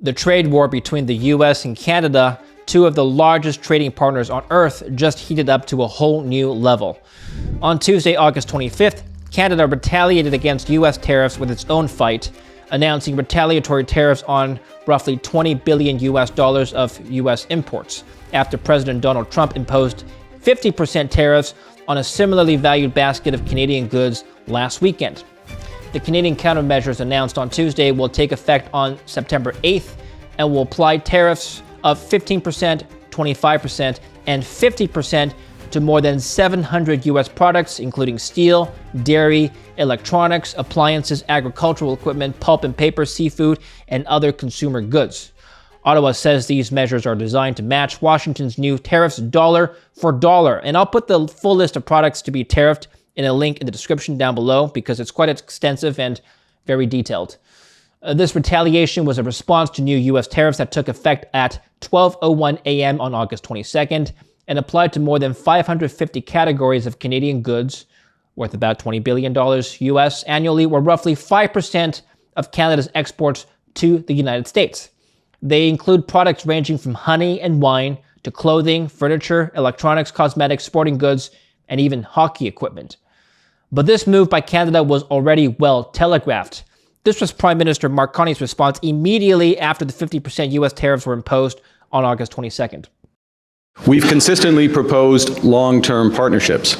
The trade war between the US and Canada, two of the largest trading partners on Earth, just heated up to a whole new level. On Tuesday, August 25th, Canada retaliated against US tariffs with its own fight, announcing retaliatory tariffs on roughly $20 billion of US imports, after President Donald Trump imposed 50% tariffs on a similarly valued basket of Canadian goods last weekend. The Canadian countermeasures announced on Tuesday will take effect on September 8th and will apply tariffs of 15%, 25%, and 50% to more than 700 US products, including steel, dairy, electronics, appliances, agricultural equipment, pulp and paper, seafood, and other consumer goods. Ottawa says these measures are designed to match Washington's new tariffs dollar for dollar. And I'll put the full list of products to be tariffed in a link in the description down below because it's quite extensive and very detailed. This retaliation was a response to new US tariffs that took effect at 12:01 a.m. on August 22nd and applied to more than 550 categories of Canadian goods worth about $20 billion US annually, or roughly 5% of Canada's exports to the United States. They include products ranging from honey and wine to clothing, furniture, electronics, cosmetics, sporting goods, and even hockey equipment. But this move by Canada was already well telegraphed. This was Prime Minister Mark Carney's response immediately after the 50% US tariffs were imposed on August 22nd. We've consistently proposed long-term partnerships,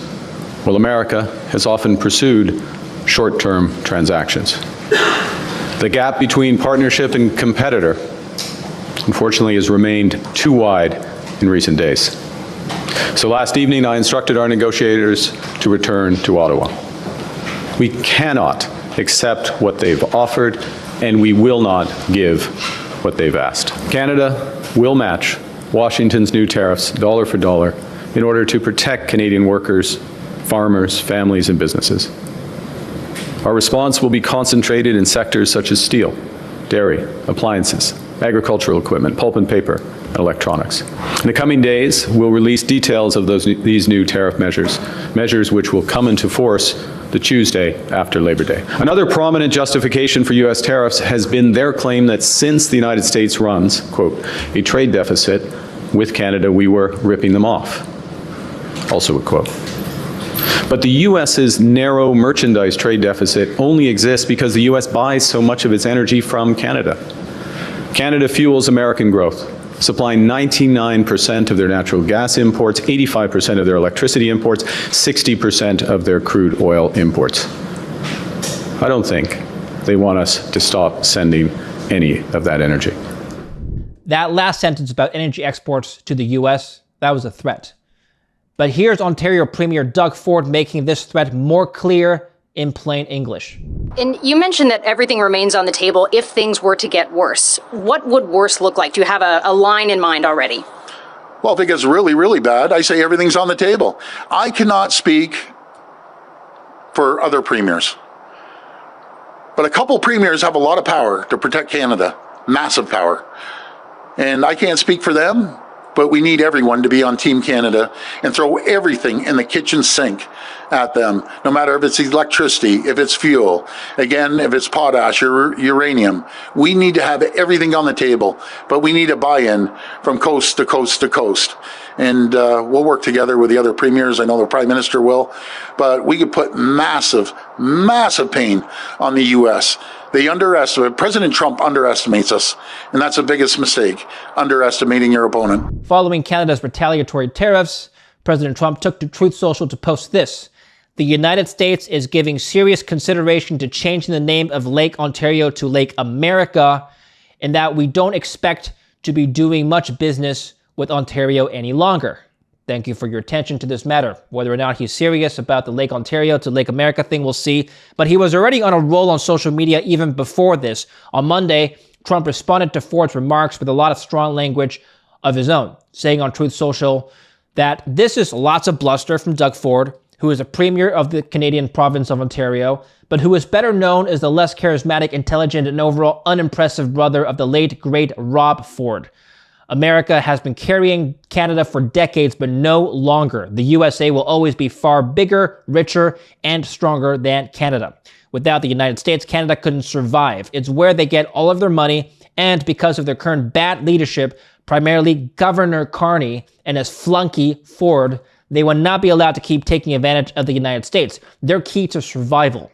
while America has often pursued short-term transactions. The gap between partnership and competitor, unfortunately, has remained too wide in recent days. So last evening, I instructed our negotiators to return to Ottawa. We cannot accept what they've offered, and we will not give what they've asked. Canada will match Washington's new tariffs dollar for dollar in order to protect Canadian workers, farmers, families, and businesses. Our response will be concentrated in sectors such as steel, dairy, appliances, agricultural equipment, pulp and paper, and electronics. In the coming days, we'll release details of these new tariff measures which will come into force the Tuesday after Labor Day. Another prominent justification for U.S. tariffs has been their claim that since the United States runs, quote, a trade deficit with Canada, we were ripping them off. Also a quote. But the U.S.'s narrow merchandise trade deficit only exists because the U.S. buys so much of its energy from Canada. Canada fuels American growth, supplying 99% of their natural gas imports, 85% of their electricity imports, 60% of their crude oil imports. I don't think they want us to stop sending any of that energy. That last sentence about energy exports to the US, that was a threat. But here's Ontario Premier Doug Ford making this threat more clear in plain English. And you mentioned that everything remains on the table if things were to get worse. What would worse look like? Do you have a line in mind already? Well, if it gets really, really bad, I say everything's on the table. I cannot speak for other premiers. But a couple premiers have a lot of power to protect Canada, massive power. And I can't speak for them, but we need everyone to be on Team Canada and throw everything in the kitchen sink at them, no matter if it's electricity, if it's fuel, again, if it's potash or uranium. We need to have everything on the table, but we need a buy-in from coast to coast to coast. And we'll work together with the other premiers. I know the Prime Minister will, but we could put massive, massive pain on the U.S. President Trump underestimates us, and that's the biggest mistake, underestimating your opponent. Following Canada's retaliatory tariffs, President Trump took to Truth Social to post this: the United States is giving serious consideration to changing the name of Lake Ontario to Lake America, and that we don't expect to be doing much business with Ontario any longer. Thank you for your attention to this matter. Whether or not he's serious about the Lake Ontario to Lake America thing, we'll see. But he was already on a roll on social media even before this. On Monday, Trump responded to Ford's remarks with a lot of strong language of his own, saying on Truth Social that this is lots of bluster from Doug Ford, who is a premier of the Canadian province of Ontario, but who is better known as the less charismatic, intelligent, and overall unimpressive brother of the late, great Rob Ford. America has been carrying Canada for decades, but no longer. The USA will always be far bigger, richer, and stronger than Canada. Without the United States, Canada couldn't survive. It's where they get all of their money And because of their current bad leadership, primarily Governor Carney and his flunky Ford, they will not be allowed to keep taking advantage of the United States. They're key to survival.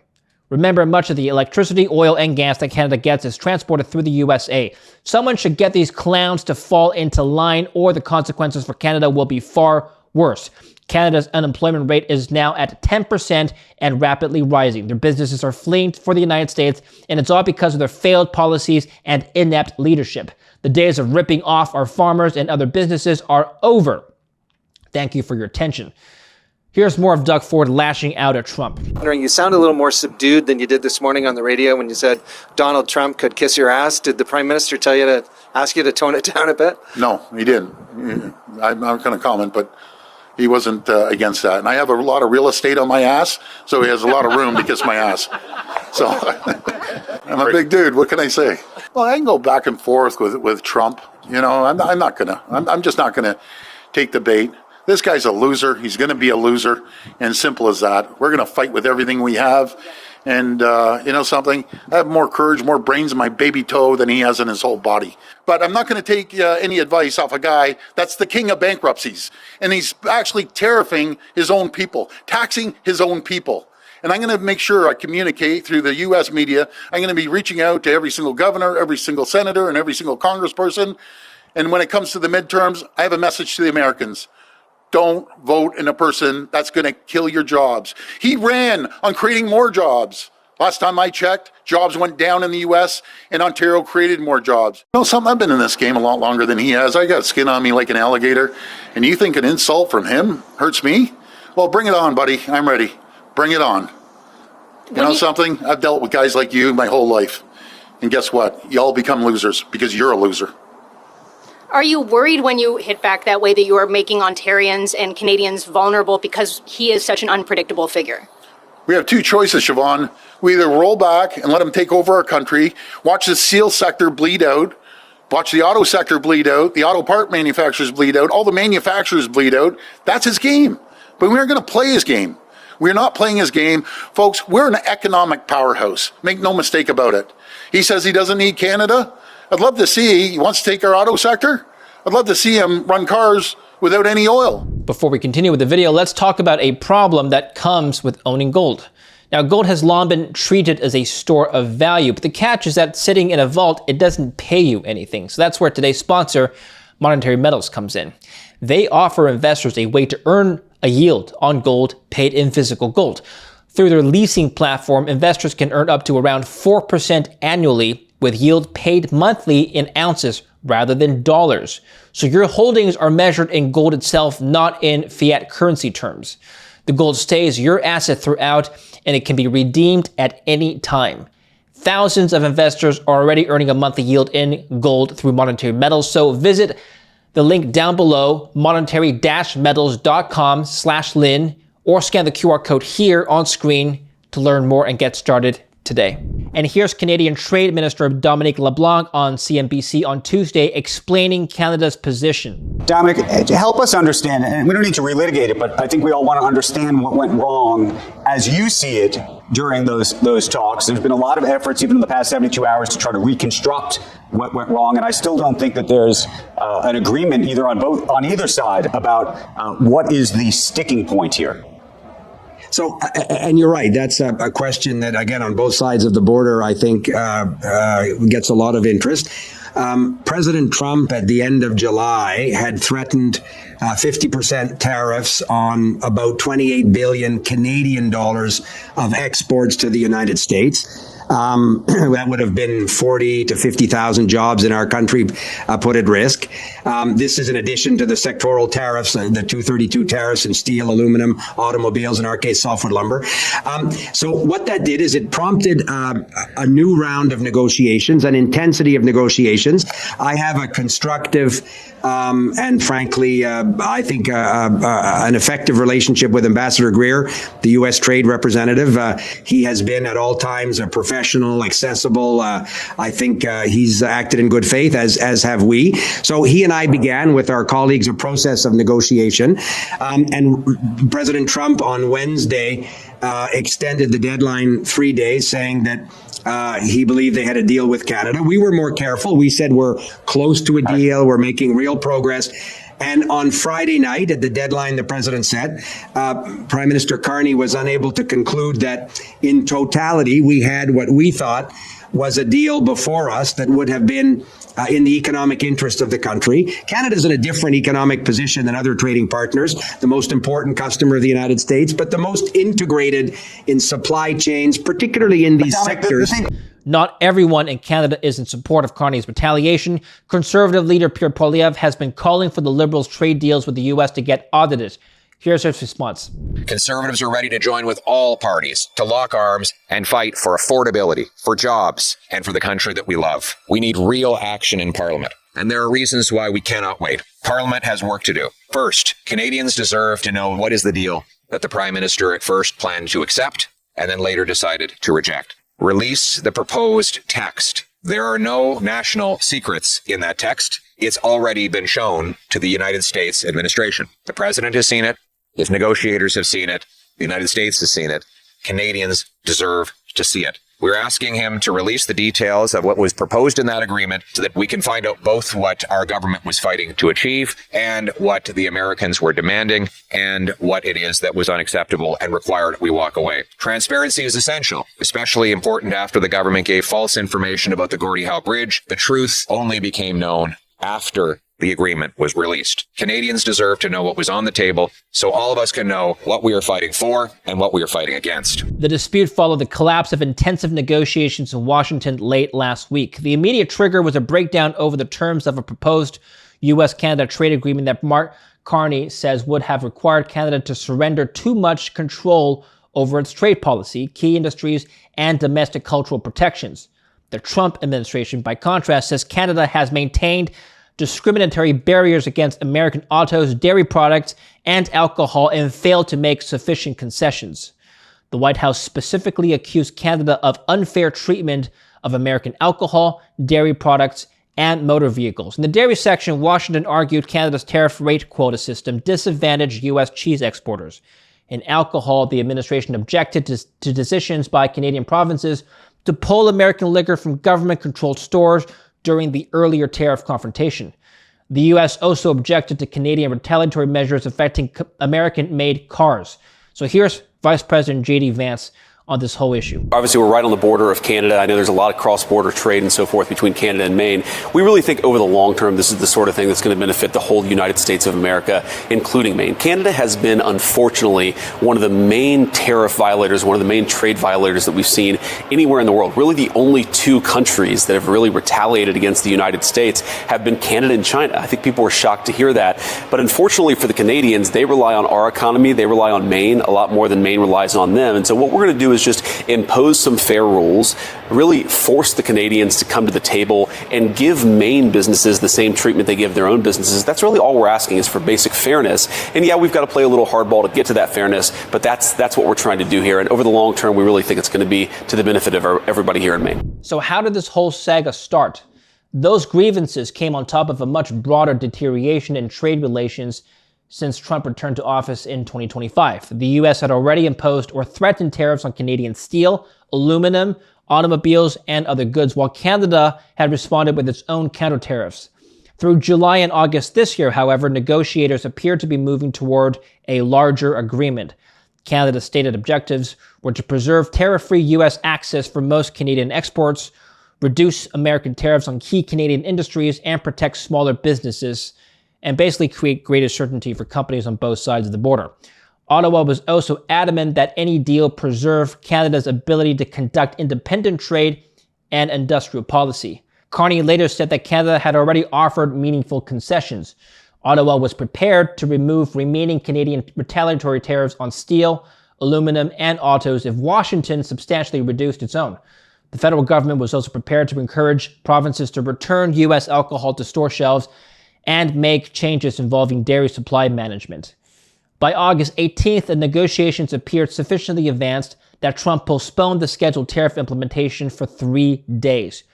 Remember, much of the electricity, oil, and gas that Canada gets is transported through the USA. Someone should get these clowns to fall into line, or the consequences for Canada will be far worse. Canada's unemployment rate is now at 10% and rapidly rising. Their businesses are fleeing for the United States, and it's all because of their failed policies and inept leadership. The days of ripping off our farmers and other businesses are over. Thank you for your attention. Here's more of Doug Ford lashing out at Trump. You sound a little more subdued than you did this morning on the radio when you said Donald Trump could kiss your ass. Did the Prime Minister tell you to ask you to tone it down a bit? No, he didn't. I'm not going to comment, but he wasn't against that. And I have a lot of real estate on my ass, so he has a lot of room to kiss my ass. So I'm a big dude. What can I say? Well, I can go back and forth with Trump. You know, I'm just not going to take the bait. This guy's a loser. He's going to be a loser, and simple as that. We're going to fight with everything we have. And you know something? I have more courage, more brains in my baby toe than he has in his whole body. But I'm not going to take any advice off a guy that's the king of bankruptcies. And he's actually tariffing his own people, taxing his own people. And I'm going to make sure I communicate through the U.S. media. I'm going to be reaching out to every single governor, every single senator, and every single congressperson. And when it comes to the midterms, I have a message to the Americans. Don't vote in a person that's going to kill your jobs. He ran on creating more jobs. Last time I checked, jobs went down in the U.S. and Ontario created more jobs. You know something? I've been in this game a lot longer than he has. I got skin on me like an alligator. And you think an insult from him hurts me? Well, bring it on, buddy. I'm ready. Bring it on. You know something? I've dealt with guys like you my whole life. And guess what? You all become losers because you're a loser. Are you worried when you hit back that way that you are making Ontarians and Canadians vulnerable because he is such an unpredictable figure? We have two choices, Siobhan. We either roll back and let him take over our country, watch the steel sector bleed out, watch the auto sector bleed out, the auto part manufacturers bleed out, all the manufacturers bleed out. That's his game. But we aren't going to play his game. We're not playing his game. Folks, we're an economic powerhouse. Make no mistake about it. He says he doesn't need Canada. I'd love to see, he wants to take our auto sector. I'd love to see him run cars without any oil. Before we continue with the video, let's talk about a problem that comes with owning gold. Now, gold has long been treated as a store of value, but the catch is that sitting in a vault, it doesn't pay you anything. So that's where today's sponsor, Monetary Metals, comes in. They offer investors a way to earn a yield on gold paid in physical gold. Through their leasing platform, investors can earn up to around 4% annually, with yield paid monthly in ounces rather than dollars. So your holdings are measured in gold itself, not in fiat currency terms. The gold stays your asset throughout, and it can be redeemed at any time. Thousands of investors are already earning a monthly yield in gold through Monetary Metals. So visit the link down below, monetary-metals.com/Lynn, or scan the QR code here on screen to learn more and get started today. And here's Canadian Trade Minister Dominic LeBlanc on CNBC on Tuesday explaining Canada's position. Dominic, help us understand, and we don't need to relitigate it, but I think we all want to understand what went wrong as you see it during those talks. There's been a lot of efforts, even in the past 72 hours, to try to reconstruct what went wrong, and I still don't think that there's an agreement on either side about what is the sticking point here. So, and you're right, that's a question that, again, on both sides of the border, I think gets a lot of interest. President Trump, at the end of July, had threatened 50% tariffs on about 28 billion Canadian dollars of exports to the United States. That would have been 40 to 50,000 jobs in our country put at risk. This is in addition to the sectoral tariffs, the 232 tariffs in steel, aluminum, automobiles, in our case, softwood lumber. So what that did is it prompted a new round of negotiations, an intensity of negotiations. I have a constructive and frankly, I think an effective relationship with Ambassador Greer, the U.S. Trade Representative. He has been at all times a professional, accessible. I think he's acted in good faith, as have we. So he and I began with our colleagues a process of negotiation. And President Trump on Wednesday extended the deadline 3 days, saying that he believed they had a deal with Canada. We were more careful. We said we're close to a deal. We're making real progress. And on Friday night, at the deadline the president set, Prime Minister Carney was unable to conclude that in totality, we had what we thought was a deal before us that would have been in the economic interest of the country. Canada's in a different economic position than other trading partners, the most important customer of the United States, but the most integrated in supply chains, particularly in these sectors. Not everyone in Canada is in support of Carney's retaliation. Conservative leader Pierre Poilievre has been calling for the Liberals' trade deals with the U.S. to get audited. Here's his response. Conservatives are ready to join with all parties to lock arms and fight for affordability, for jobs, and for the country that we love. We need real action in Parliament, and there are reasons why we cannot wait. Parliament has work to do. First, Canadians deserve to know what is the deal that the Prime Minister at first planned to accept and then later decided to reject. Release the proposed text. There are no national secrets in that text. It's already been shown to the United States administration. The president has seen it. His negotiators have seen it. The United States has seen it. Canadians deserve to see it. We're asking him to release the details of what was proposed in that agreement so that we can find out both what our government was fighting to achieve and what the Americans were demanding and what it is that was unacceptable and required we walk away. Transparency is essential, especially important after the government gave false information about the Gordie Howe Bridge. The truth only became known after the agreement was released. Canadians deserve to know what was on the table so all of us can know what we are fighting for and what we are fighting against. The dispute followed the collapse of intensive negotiations in Washington late last week. The immediate trigger was a breakdown over the terms of a proposed U.S.-Canada trade agreement that Mark Carney says would have required Canada to surrender too much control over its trade policy, key industries, and domestic cultural protections. The Trump administration, by contrast, says Canada has maintained discriminatory barriers against American autos, dairy products, and alcohol and failed to make sufficient concessions. The White House specifically accused Canada of unfair treatment of American alcohol, dairy products, and motor vehicles. In the dairy section, Washington argued Canada's tariff rate quota system disadvantaged U.S. cheese exporters. In alcohol, the administration objected to decisions by Canadian provinces to pull American liquor from government-controlled stores during the earlier tariff confrontation. The U.S. also objected to Canadian retaliatory measures affecting American-made cars. So here's Vice President J.D. Vance on this whole issue. Obviously, we're right on the border of Canada. I know there's a lot of cross-border trade and so forth between Canada and Maine. We really think over the long term, this is the sort of thing that's going to benefit the whole United States of America, including Maine. Canada has been, unfortunately, one of the main tariff violators, one of the main trade violators that we've seen anywhere in the world. Really, the only two countries that have really retaliated against the United States have been Canada and China. I think people were shocked to hear that. But unfortunately for the Canadians, they rely on our economy. They rely on Maine a lot more than Maine relies on them. And so what we're going to do is just impose some fair rules, really force the Canadians to come to the table and give Maine businesses the same treatment they give their own businesses. That's really all we're asking is for basic fairness. And yeah, we've got to play a little hardball to get to that fairness, but that's what we're trying to do here. And over the long term, we really think it's going to be to the benefit of everybody here in Maine. So how did this whole saga start? Those grievances came on top of a much broader deterioration in trade relations since Trump returned to office in 2025. The U.S. had already imposed or threatened tariffs on Canadian steel, aluminum, automobiles, and other goods, while Canada had responded with its own counter-tariffs. Through July and August this year, however, negotiators appeared to be moving toward a larger agreement. Canada's stated objectives were to preserve tariff-free U.S. access for most Canadian exports, reduce American tariffs on key Canadian industries, and protect smaller businesses, and basically create greater certainty for companies on both sides of the border. Ottawa was also adamant that any deal preserve Canada's ability to conduct independent trade and industrial policy. Carney later said that Canada had already offered meaningful concessions. Ottawa was prepared to remove remaining Canadian retaliatory tariffs on steel, aluminum, and autos if Washington substantially reduced its own. The federal government was also prepared to encourage provinces to return U.S. alcohol to store shelves and make changes involving dairy supply management. By August 18th, the negotiations appeared sufficiently advanced that Trump postponed the scheduled tariff implementation for 3 days.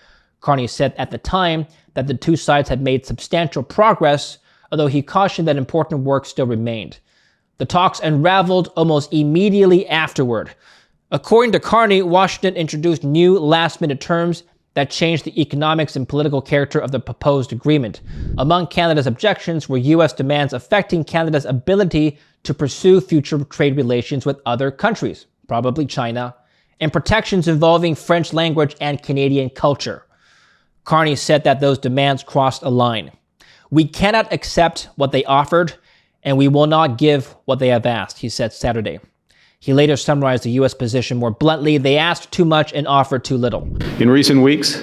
Carney said at the time that the two sides had made substantial progress, although he cautioned that important work still remained. The talks unraveled almost immediately afterward. According to Carney, Washington introduced new last-minute terms that changed the economics and political character of the proposed agreement. Among Canada's objections were U.S. demands affecting Canada's ability to pursue future trade relations with other countries, probably China, and protections involving French language and Canadian culture. Carney said that those demands crossed a line. "We cannot accept what they offered, and we will not give what they have asked," he said Saturday. He later summarized the U.S. position more bluntly: "They asked too much and offered too little." In recent weeks,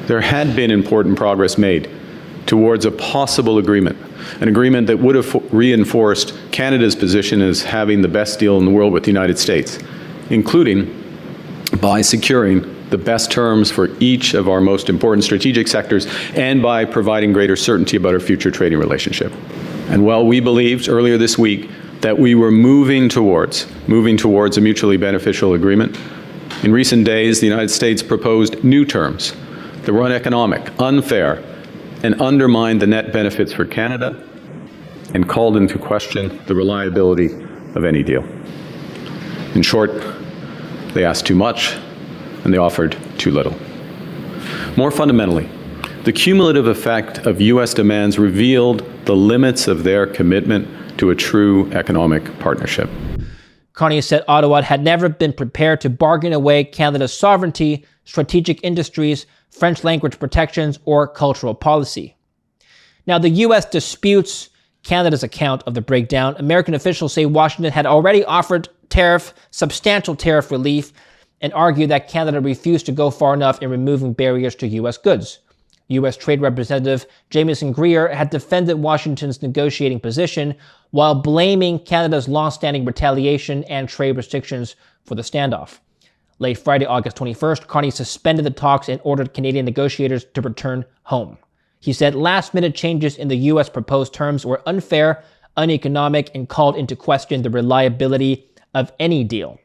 there had been important progress made towards a possible agreement, an agreement that would have reinforced Canada's position as having the best deal in the world with the United States, including by securing the best terms for each of our most important strategic sectors and by providing greater certainty about our future trading relationship. And while we believed earlier this week that we were moving towards a mutually beneficial agreement, in recent days the United States proposed new terms that were uneconomic, unfair, and undermined the net benefits for Canada and called into question the reliability of any deal. In short, they asked too much and they offered too little. More fundamentally, the cumulative effect of U.S. demands revealed the limits of their commitment to a true economic partnership. Carney said Ottawa had never been prepared to bargain away Canada's sovereignty, strategic industries, French language protections, or cultural policy. Now, the U.S. disputes Canada's account of the breakdown. American officials say Washington had already offered substantial tariff relief, and argue that Canada refused to go far enough in removing barriers to U.S. goods. U.S. Trade Representative Jamieson Greer had defended Washington's negotiating position while blaming Canada's long-standing retaliation and trade restrictions for the standoff. Late Friday, August 21st, Carney suspended the talks and ordered Canadian negotiators to return home. He said last-minute changes in the U.S. proposed terms were unfair, uneconomic, and called into question the reliability of any deal.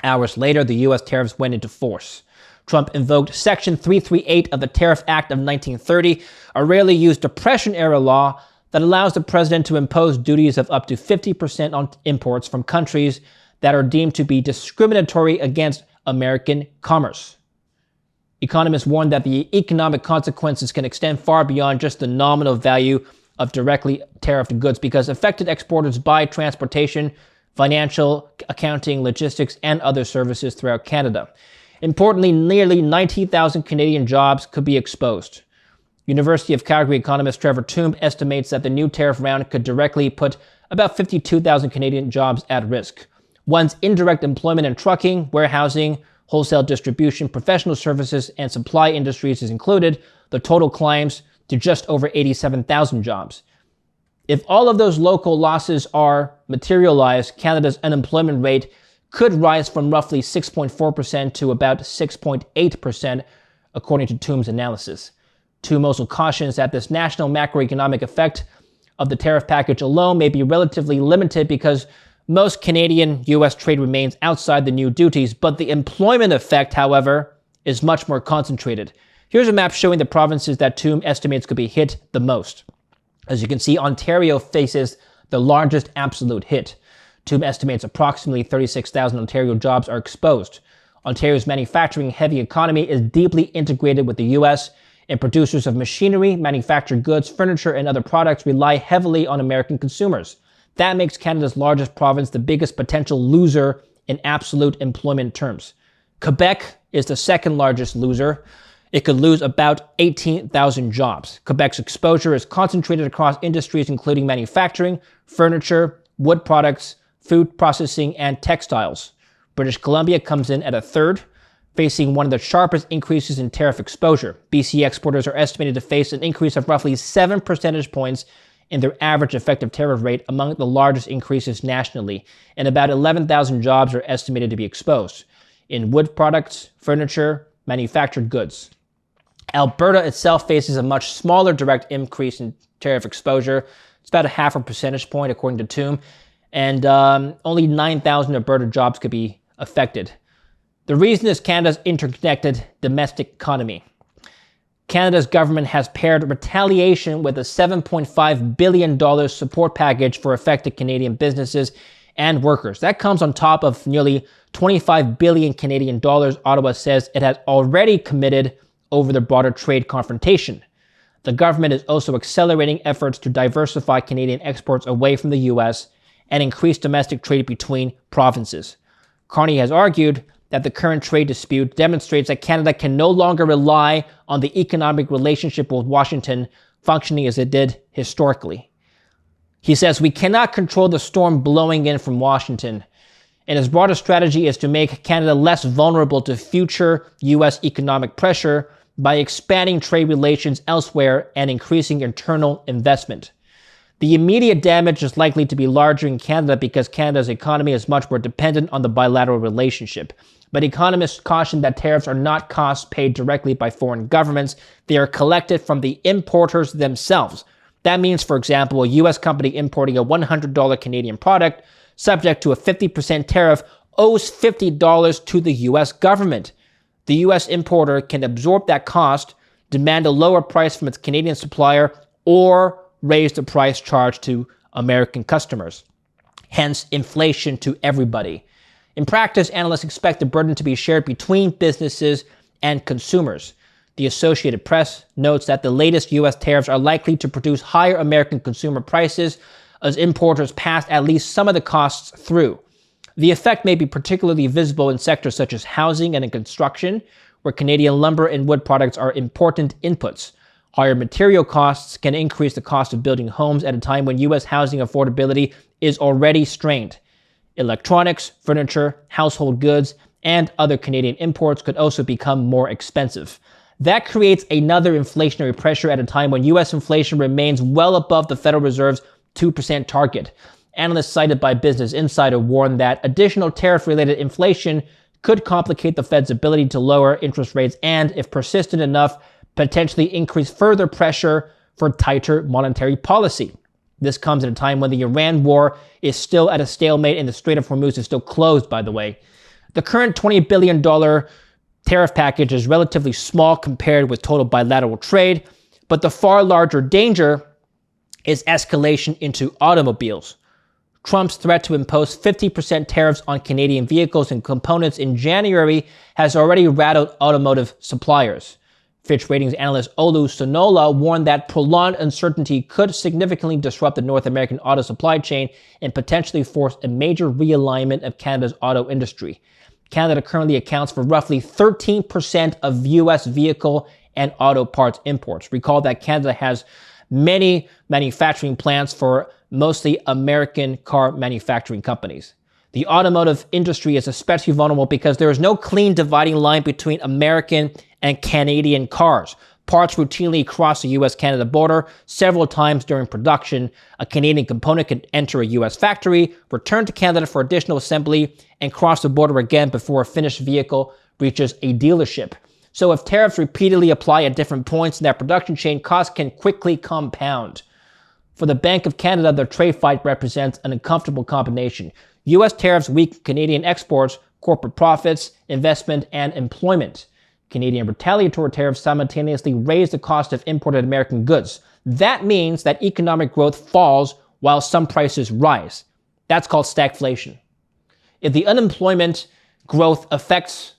Hours later, the U.S. tariffs went into force. Trump invoked Section 338 of the Tariff Act of 1930, a rarely used Depression-era law that allows the president to impose duties of up to 50% on imports from countries that are deemed to be discriminatory against American commerce. Economists warn that the economic consequences can extend far beyond just the nominal value of directly tariffed goods because affected exporters buy transportation, financial, accounting, logistics, and other services throughout Canada. Importantly, nearly 90,000 Canadian jobs could be exposed. University of Calgary economist Trevor Tombe estimates that the new tariff round could directly put about 52,000 Canadian jobs at risk. Once indirect employment in trucking, warehousing, wholesale distribution, professional services, and supply industries is included, the total climbs to just over 87,000 jobs. If all of those local losses are materialized, Canada's unemployment rate could rise from roughly 6.4% to about 6.8%, according to Tombe's analysis. Tombe also cautions that this national macroeconomic effect of the tariff package alone may be relatively limited because most Canadian-U.S. trade remains outside the new duties, but the employment effect, however, is much more concentrated. Here's a map showing the provinces that Tombe estimates could be hit the most. As you can see, Ontario faces the largest absolute hit. Tombe estimates approximately 36,000 Ontario jobs are exposed. Ontario's manufacturing-heavy economy is deeply integrated with the U.S., and producers of machinery, manufactured goods, furniture, and other products rely heavily on American consumers. That makes Canada's largest province the biggest potential loser in absolute employment terms. Quebec is the second largest loser. It could lose about 18,000 jobs. Quebec's exposure is concentrated across industries including manufacturing, furniture, wood products, food processing, and textiles. British Columbia comes in at a third, facing one of the sharpest increases in tariff exposure. BC exporters are estimated to face an increase of roughly 7 percentage points in their average effective tariff rate, among the largest increases nationally, and about 11,000 jobs are estimated to be exposed in wood products, furniture, manufactured goods. Alberta itself faces a much smaller direct increase in tariff exposure. It's about a 0.5 percentage point, according to Tombe, and only 9,000 Alberta jobs could be affected. The reason is Canada's interconnected domestic economy. Canada's government has paired retaliation with a $7.5 billion support package for affected Canadian businesses and workers. That comes on top of nearly 25 billion Canadian dollars Ottawa says it has already committed over the broader trade confrontation. The government is also accelerating efforts to diversify Canadian exports away from the U.S. and increase domestic trade between provinces. Carney has argued that the current trade dispute demonstrates that Canada can no longer rely on the economic relationship with Washington functioning as it did historically. He says, "We cannot control the storm blowing in from Washington, and his broader strategy is to make Canada less vulnerable to future U.S. economic pressure by expanding trade relations elsewhere and increasing internal investment. The immediate damage is likely to be larger in Canada because Canada's economy is much more dependent on the bilateral relationship. But economists caution that tariffs are not costs paid directly by foreign governments. They are collected from the importers themselves. That means, for example, a U.S. company importing a $100 Canadian product subject to a 50% tariff owes $50 to the U.S. government. The U.S. importer can absorb that cost, demand a lower price from its Canadian supplier, or raise the price charged to American customers. Hence, inflation to everybody. In practice, analysts expect the burden to be shared between businesses and consumers. The Associated Press notes that the latest U.S. tariffs are likely to produce higher American consumer prices as importers pass at least some of the costs through. The effect may be particularly visible in sectors such as housing and in construction, where Canadian lumber and wood products are important inputs. Higher material costs can increase the cost of building homes at a time when U.S. housing affordability is already strained. Electronics, furniture, household goods, and other Canadian imports could also become more expensive. That creates another inflationary pressure at a time when U.S. inflation remains well above the Federal Reserve's 2% target. Analysts cited by Business Insider warn that additional tariff-related inflation could complicate the Fed's ability to lower interest rates and, if persistent enough, potentially increase further pressure for tighter monetary policy. This comes at a time when the Iran war is still at a stalemate and the Strait of Hormuz is still closed, by the way. The current $20 billion tariff package is relatively small compared with total bilateral trade, but the far larger danger is escalation into automobiles. Trump's threat to impose 50% tariffs on Canadian vehicles and components in January has already rattled automotive suppliers. Fitch Ratings analyst Olu Sonola warned that prolonged uncertainty could significantly disrupt the North American auto supply chain and potentially force a major realignment of Canada's auto industry. Canada currently accounts for roughly 13% of U.S. vehicle and auto parts imports. Recall that Canada has many manufacturing plants for mostly American car manufacturing companies. The automotive industry is especially vulnerable because there is no clean dividing line between American and Canadian cars. Parts routinely cross the U.S.-Canada border several times during production. A Canadian component can enter a U.S. factory, return to Canada for additional assembly, and cross the border again before a finished vehicle reaches a dealership. So if tariffs repeatedly apply at different points in that production chain, costs can quickly compound. For the Bank of Canada, the trade fight represents an uncomfortable combination. U.S. tariffs weaken Canadian exports, corporate profits, investment, and employment. Canadian retaliatory tariffs simultaneously raise the cost of imported American goods. That means that economic growth falls while some prices rise. That's called stagflation. If the unemployment growth affects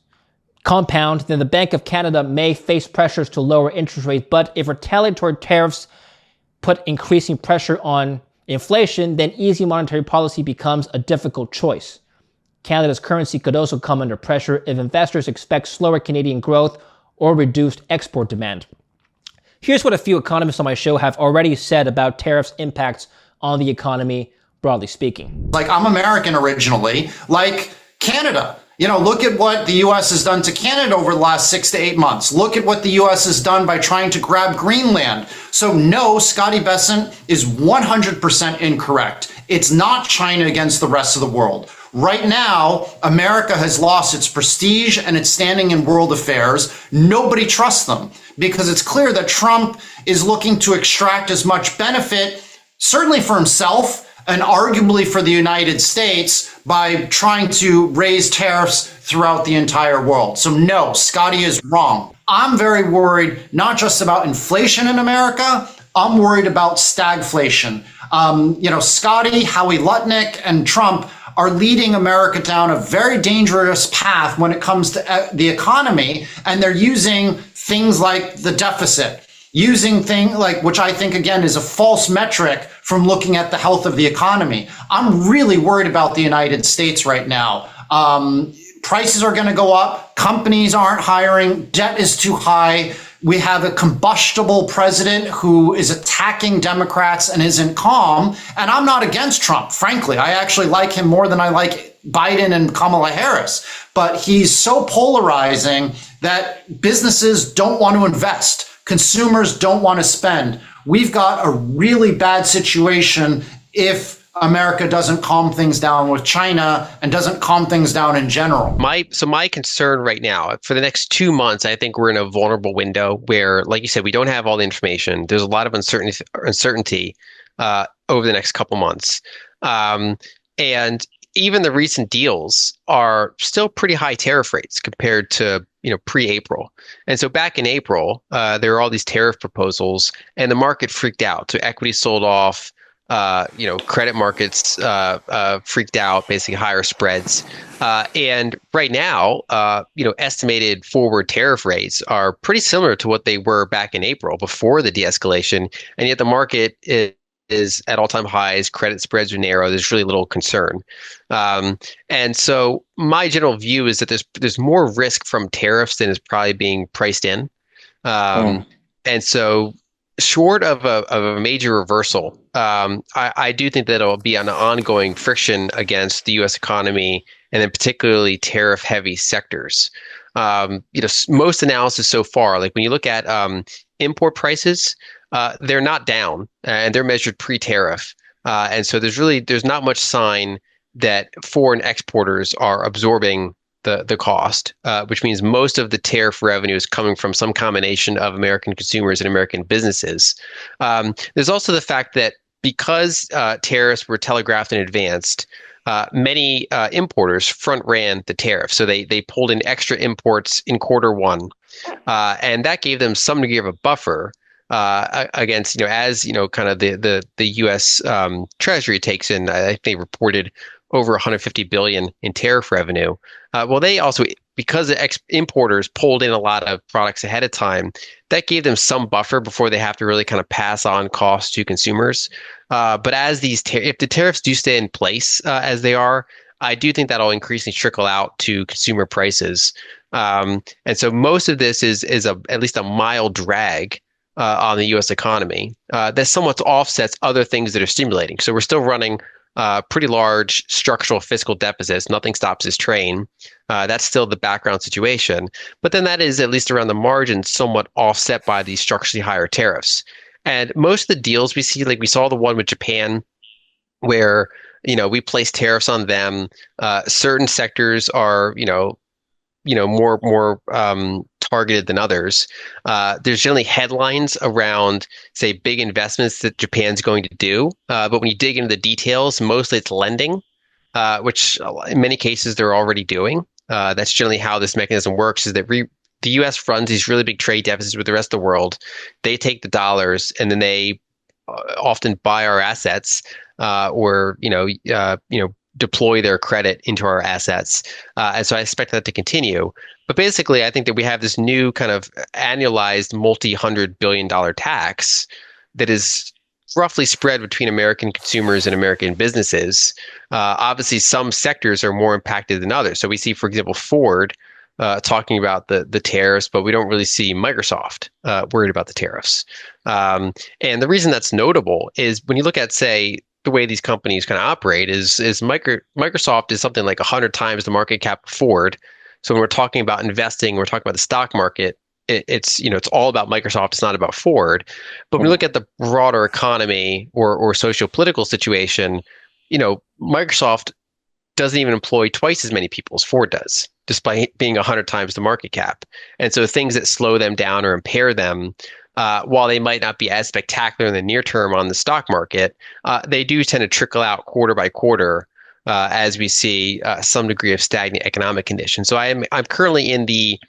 compound, then the Bank of Canada may face pressures to lower interest rates. But if retaliatory tariffs put increasing pressure on inflation, then easy monetary policy becomes a difficult choice. Canada's currency could also come under pressure if investors expect slower Canadian growth or reduced export demand. Here's what a few economists on my show have already said about tariffs' impacts on the economy, broadly speaking. Like, I'm American originally, like Canada. You know, look at what the U.S. has done to Canada over the last 6 to 8 months. Look at what the U.S. has done by trying to grab Greenland. So no, Scotty Besant is 100% incorrect. It's not China against the rest of the world. Right now, America has lost its prestige and its standing in world affairs. Nobody trusts them because it's clear that Trump is looking to extract as much benefit, certainly for himself, and arguably for the United States by trying to raise tariffs throughout the entire world. So no, Scotty is wrong. I'm very worried, not just about inflation in America, I'm worried about stagflation. Scotty, Howie Lutnick, and Trump are leading America down a very dangerous path when it comes to the economy. And they're using things like the deficit, using things like, which I think, again, is a false metric from looking at the health of the economy. I'm really worried about the United States right now. Prices are going to go up. Companies aren't hiring. Debt is too high. We have a combustible president who is attacking Democrats and isn't calm. And I'm not against Trump, frankly. I actually like him more than I like Biden and Kamala Harris. But he's so polarizing that businesses don't want to invest. Consumers don't want to spend. We've got a really bad situation if America doesn't calm things down with China and doesn't calm things down in general. My concern right now, for the next 2 months, I think we're in a vulnerable window where, like you said, we don't have all the information. There's a lot of uncertainty over the next couple months. And even the recent deals are still pretty high tariff rates compared to, pre-April. And so back in April, there were all these tariff proposals and the market freaked out. So equity sold off. Credit markets freaked out, basically higher spreads. And right now, estimated forward tariff rates are pretty similar to what they were back in April before the de-escalation. And yet the market is at all-time highs. Credit spreads are narrow. There's really little concern. And so my general view is that there's more risk from tariffs than is probably being priced in. And so short of a major reversal, I do think that it'll be an ongoing friction against the U.S. economy and then particularly tariff-heavy sectors. Most analysis so far, like when you look at import prices, they're not down and they're measured pre-tariff. And so there's not much sign that foreign exporters are absorbing the cost, which means most of the tariff revenue is coming from some combination of American consumers and American businesses. There's also the fact that because tariffs were telegraphed in advance, many importers front ran the tariff. So they pulled in extra imports in Q1, and that gave them some degree of a buffer against, kind of the U.S. Treasury takes in, I think they reported over 150 billion in tariff revenue. Well, they also, because the importers pulled in a lot of products ahead of time, that gave them some buffer before they have to really kind of pass on costs to consumers. But as if the tariffs do stay in place as they are, I do think that'll increasingly trickle out to consumer prices. And so most of this is at least a mild drag on the U.S. economy that somewhat offsets other things that are stimulating. So we're still running pretty large structural fiscal deficits. Nothing stops this train. That's still the background situation. But then that is, at least around the margin, somewhat offset by these structurally higher tariffs. And most of the deals we see, like we saw the one with Japan, where we place tariffs on them. Certain sectors are more targeted than others. There's generally headlines around, say, big investments that Japan's going to do. But when you dig into the details, mostly it's lending, which in many cases they're already doing. That's generally how this mechanism works, is that the U.S. runs these really big trade deficits with the rest of the world. They take the dollars and then they often buy our assets or deploy their credit into our assets. And so I expect that to continue. But basically, I think that we have this new kind of annualized multi-$100 billion tax that is roughly spread between American consumers and American businesses. Obviously, some sectors are more impacted than others. So we see, for example, Ford talking about the tariffs, but we don't really see Microsoft worried about the tariffs. And the reason that's notable is when you look at, say, the way these companies kind of operate is Microsoft is something like 100 times the market cap of Ford. So when we're talking about investing, we're talking about the stock market, it's all about Microsoft. It's not about Ford. But when we look at the broader economy or socio-political situation, Microsoft doesn't even employ twice as many people as Ford does, despite being 100 times the market cap. And so things that slow them down or impair them, while they might not be as spectacular in the near term on the stock market, they do tend to trickle out quarter by quarter as we see some degree of stagnant economic conditions. So I'm currently in the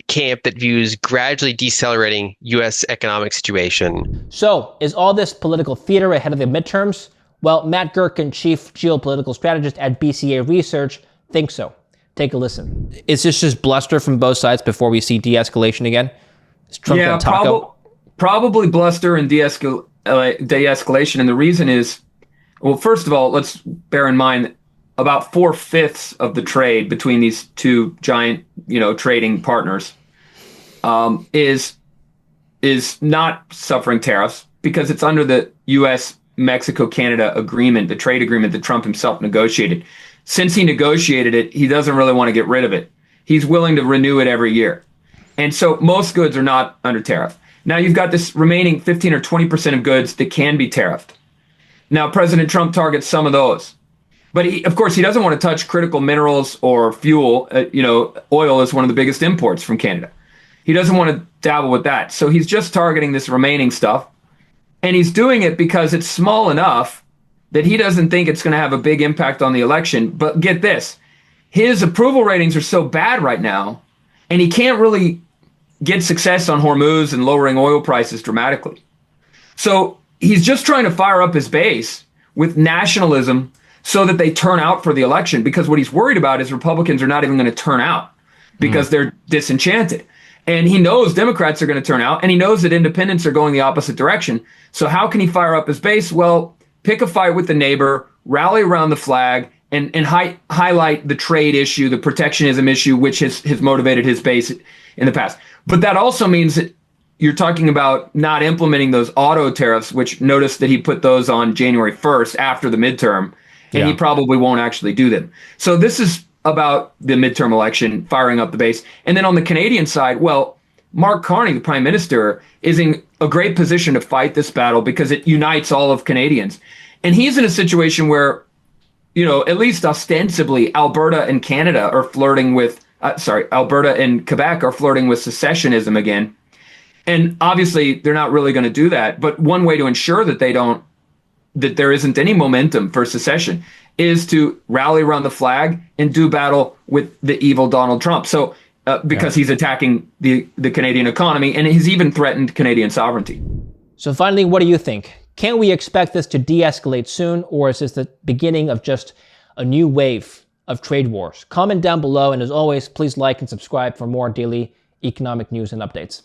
camp that views gradually decelerating U.S. economic situation. So, is all this political theater ahead of the midterms? Well, Matt Gherkin, chief geopolitical strategist at BCA Research, thinks so. Take a listen. Is this just bluster from both sides before we see de-escalation again? Is Trump going to taco? Probably bluster and de-escalation. And the reason is, well, first of all, let's bear in mind that about 4/5 of the trade between these two giant, trading partners is not suffering tariffs because it's under the U.S. Mexico-Canada agreement, the trade agreement that Trump himself negotiated. Since he negotiated it, he doesn't really want to get rid of it. He's willing to renew it every year. And so most goods are not under tariff. Now you've got this remaining 15 or 20% of goods that can be tariffed. Now President Trump targets some of those. But of course, he doesn't want to touch critical minerals or fuel. Oil is one of the biggest imports from Canada. He doesn't want to dabble with that. So he's just targeting this remaining stuff. And he's doing it because it's small enough that he doesn't think it's going to have a big impact on the election. But get this, his approval ratings are so bad right now, and he can't really get success on Hormuz and lowering oil prices dramatically. So he's just trying to fire up his base with nationalism so that they turn out for the election, because what he's worried about is Republicans are not even going to turn out because they're disenchanted. And he knows Democrats are going to turn out, and he knows that independents are going the opposite direction. So how can he fire up his base? Well, pick a fight with the neighbor, rally around the flag, and highlight the trade issue, the protectionism issue, which has motivated his base in the past. But that also means that you're talking about not implementing those auto tariffs, which notice that he put those on January 1st after the midterm, and he probably won't actually do them. So this is about the midterm election, firing up the base. And then on the Canadian side, well, Mark Carney, the prime minister, is in a great position to fight this battle because it unites all of Canadians. And he's in a situation where, at least ostensibly, Alberta and Canada are flirting with, Alberta and Quebec are flirting with secessionism again. And obviously, they're not really going to do that. But one way to ensure that that there isn't any momentum for secession is to rally around the flag and do battle with the evil Donald Trump. So because he's attacking the Canadian economy, and he's even threatened Canadian sovereignty. So finally, what do you think? Can we expect this to de-escalate soon, or is this the beginning of just a new wave of trade wars? Comment down below, and as always, please like and subscribe for more daily economic news and updates.